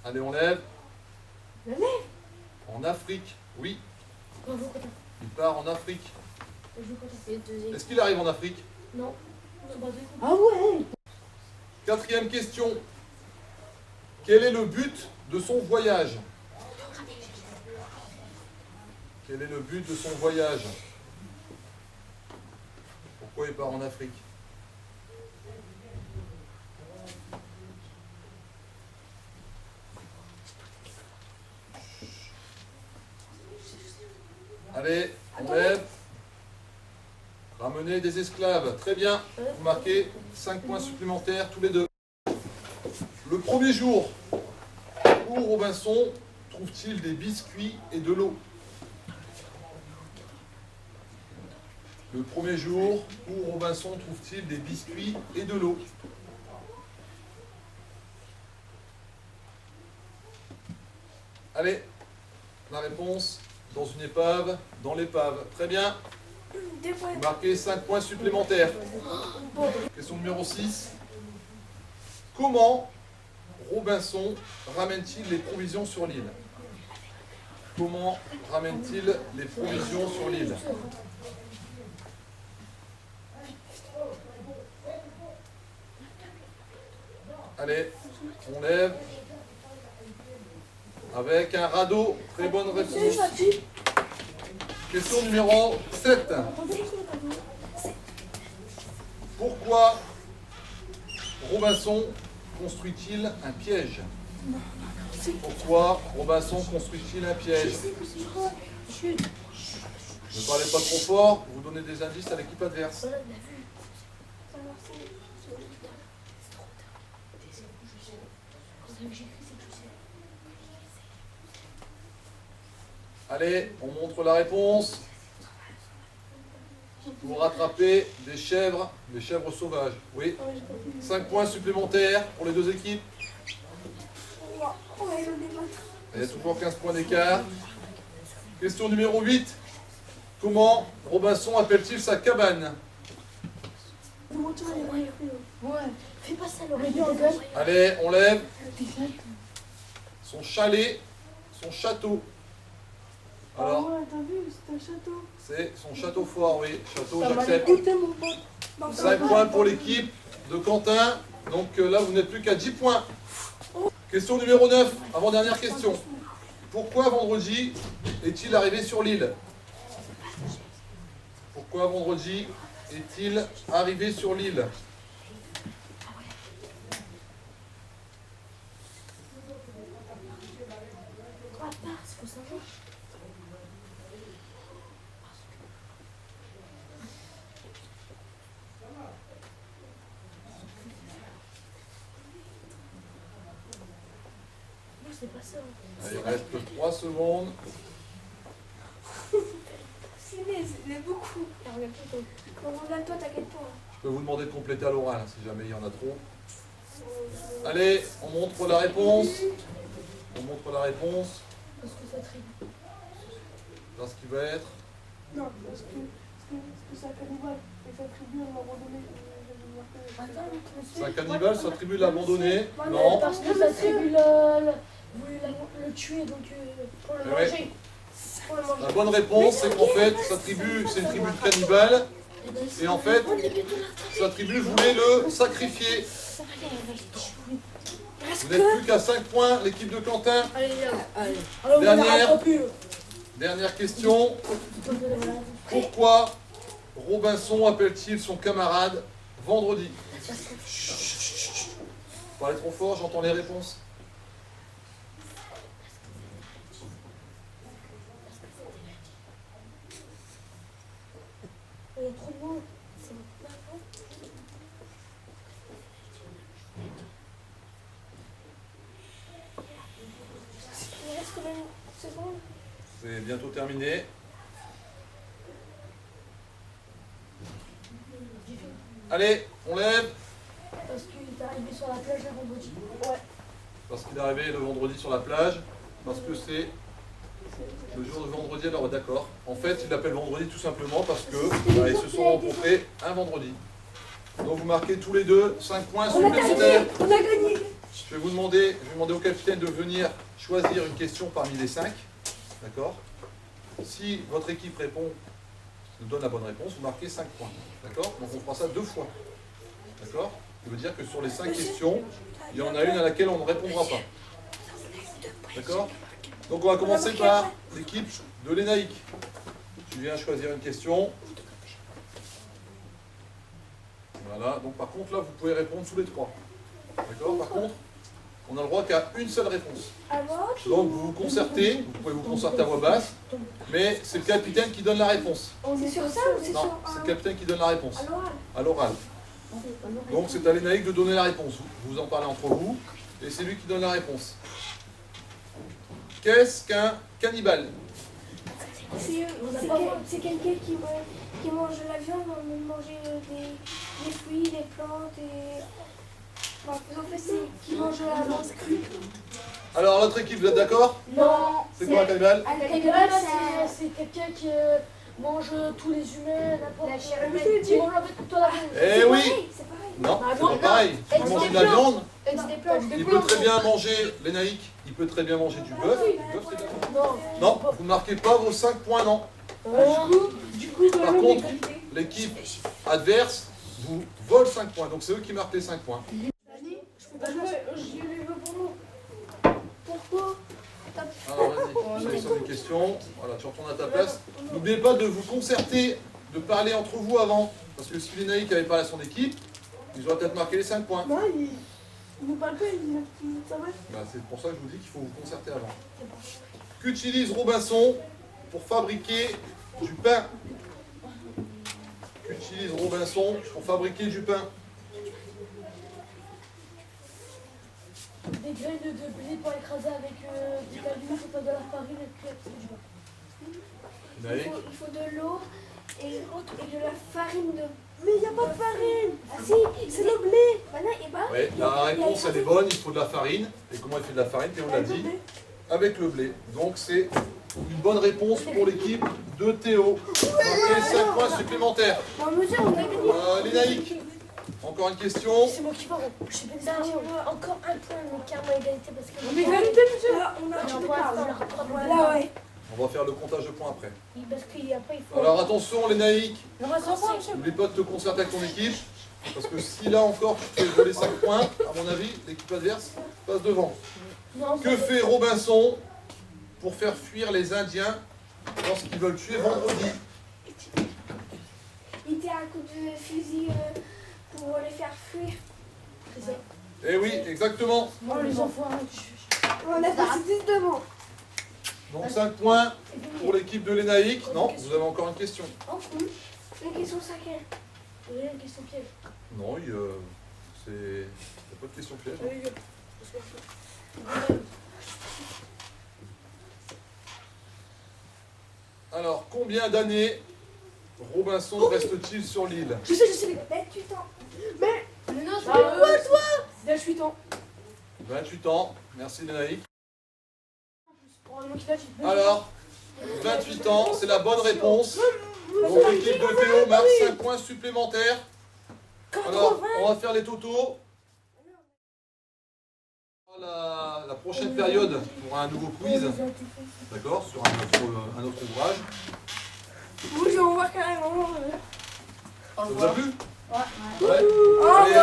Allez, on lève. Le lève. En Afrique, oui. Bravo, Quentin. Il part en Afrique. Je joue Quentin. Est-ce qu'il arrive en Afrique? Non. Ah ouais. Quatrième question. Quel est le but de son voyage? Quel est le but de son voyage? Pourquoi il part en Afrique? Allez, on lève. Ramener des esclaves. Très bien. Vous marquez 5 points supplémentaires tous les deux. Le premier jour, où Robinson trouve-t-il des biscuits et de l'eau? Le premier jour, où Robinson trouve-t-il des biscuits et de l'eau? Allez, la réponse, dans une épave, dans l'épave. Très bien. Vous marquez 5 points supplémentaires. Question numéro 6. Comment Robinson ramène-t-il les provisions sur l'île? Comment ramène-t-il les provisions sur l'île? Allez, on lève. Avec un radeau. Très bonne réponse. Question numéro 7. Pourquoi Robinson construit-il un piège? Pourquoi Robinson construit-il un piège? Ne parlez pas trop fort, vous donnez des indices à l'équipe adverse. Allez, on montre la réponse. Pour rattraper des chèvres sauvages. Oui. 5 points supplémentaires pour les deux équipes. Il y a toujours 15 points d'écart. Question numéro 8. Comment Robinson appelle-t-il sa cabane? Fais pas ça, l'oreille. Allez, on lève. Son chalet, son château. Alors, t'as vu, c'est un château. c'est son château fort, oui. Château, j'accepte. 5 points pour l'équipe de Quentin. Donc là, vous n'êtes plus qu'à 10 points. Question numéro 9, avant-dernière question. Pourquoi vendredi est-il arrivé sur l'île? Pourquoi vendredi est-il arrivé sur l'île? Il reste 3 secondes. C'est beaucoup. Regarde-toi, t'inquiète pas. Je peux vous demander de compléter à l'oral si jamais il y en a trop. Allez, on montre la réponse. On montre la réponse. Parce que ça tripe. Parce qu'il va être. Non, parce que c'est un cannibale. Et sa tribu, elle m'a abandonné. C'est un cannibale, sa tribu l'a abandonné. Non. Parce que sa tribu voulait le tuer, donc pour le manger. La bonne réponse, c'est qu'en fait, sa tribu, c'est une tribu de cannibales. Et en fait, sa tribu voulait le sacrifier. Vous n'êtes plus qu'à 5 points, l'équipe de Quentin. Dernière question. Pourquoi Robinson appelle-t-il son camarade vendredi? Parlez trop fort, j'entends les réponses. Il y a trop de mots. Il reste combien de secondes? C'est bientôt terminé. Allez, on lève. Parce qu'il est arrivé sur la plage le vendredi. Ouais. Parce qu'il est arrivé le vendredi sur la plage. Parce que c'est le jour de vendredi. Alors d'accord. En fait, il l'appelle vendredi tout simplement parce que ils se sont rencontrés un vendredi. Donc vous marquez tous les deux 5 points On a gagné. supplémentaires. On a gagné. Je vais demander au capitaine de venir choisir une question parmi les 5. D'accord? Si votre équipe nous donne la bonne réponse, vous marquez 5 points. D'accord? Donc on fera ça 2 fois. D'accord? Ça veut dire que sur les 5 questions, il y en a une à laquelle on ne répondra pas. D'accord? Donc on va commencer par l'équipe de l'ENAIC. Tu viens choisir une question. Voilà, donc par contre là vous pouvez répondre tous les 3. D'accord? Par contre, on a le droit qu'à une seule réponse. Donc vous vous concertez, vous pouvez vous concerter à voix basse, mais c'est le capitaine qui donne la réponse. C'est sur ça ou c'est sur... Non, c'est le capitaine qui donne la réponse. À l'oral. À l'oral. Donc c'est à l'ENAIC de donner la réponse. Vous en parlez entre vous, et c'est lui qui donne la réponse. Qu'est-ce qu'un cannibale? C'est quelqu'un qui mange de la viande, mais manger des fruits, des plantes et... Enfin, en fait, c'est qui mange la viande crue. Alors l'autre équipe, vous êtes d'accord? Non. C'est quoi un cannibale? Un cannibale, c'est quelqu'un qui mange tous les humains, n'importe La chair quoi. humaine. Qui mange avec toute la viande. Eh oui! C'est pareil. Non, Ah c'est non, pas pareil. Il non. mange de la viande, Et des plantes. il peut très bien manger, l'ENAIC, il peut très bien manger du bœuf. Du bœuf, c'est bien. Non. Non, vous ne marquez pas vos 5 points, non. Du coup, Par contre, l'équipe adverse vous vole 5 points. Donc c'est eux qui marquent les 5 points. Je les veux pour nous. Pourquoi? Alors vas-y, sélectionne une question. Voilà, tu retournes à ta place. N'oubliez pas de vous concerter, de parler entre vous avant. Parce que si l'ENAIC avait parlé à son équipe, ils auraient peut-être marqué les 5 points. Non, il nous parle pas, ça va. Bah, c'est pour ça que je vous dis qu'il faut vous concerter avant. Qu'utilise Robinson pour fabriquer du pain? Qu'utilise Robinson pour fabriquer du pain? Des graines de blé pour écraser avec du calice, de la farine et du beurre. Naïk. Il faut de l'eau et de la farine de... Mais il n'y a pas de farine. Ah si, c'est le blé. Voilà, et bah... Ouais, la réponse elle est bonne, il faut de la farine. Et comment il fait de la farine? Et on l'a dit, avec le blé. Donc c'est une bonne réponse pour l'équipe de Théo. Et 5 points supplémentaires. En mesure, on a gagné. L'ENAIC, encore une question. C'est moi qui parle. Je sais pas encore un point, mais carrément égalité parce que... Mais égalité, monsieur. Là, on a Non, un pour écart, l'instant, là. là, ouais. On va faire le comptage de points après. Parce qu'après, il faut... Alors attention l'ENAIC, Le reste, c'est... n'oublie pas de te concerter avec ton équipe. Parce que si là encore tu fais voler 5 points, à mon avis, l'équipe adverse passe devant. Non, Que fait Robinson pour faire fuir les Indiens lorsqu'ils veulent tuer vendredi? Il tire un coup de fusil pour les faire fuir. C'est ça. Eh oui, exactement. Oh, les enfants, On a passé 10 devant. Donc 5 points pour l'équipe de l'ENAIC. Non, vous avez encore une question. Une question sacrée. Oui, une question piège. Non, il n'y a pas de question piège. Alors, combien d'années Robinson reste-t-il sur l'île? Je sais, 28 ans. Mais non, c'est quoi toi? 28 ans. 28 ans. Merci l'ENAIC. Probablement qu'il a dit. Alors, 28 ans, c'est la bonne réponse. Donc l'équipe de Théo marque 5 points supplémentaires. Alors, on va faire les totaux. La prochaine période pour un nouveau quiz, d'accord, sur un autre ouvrage. Oui, on voit carrément. Ça vous a plu? Ouais. Ouais. Allez,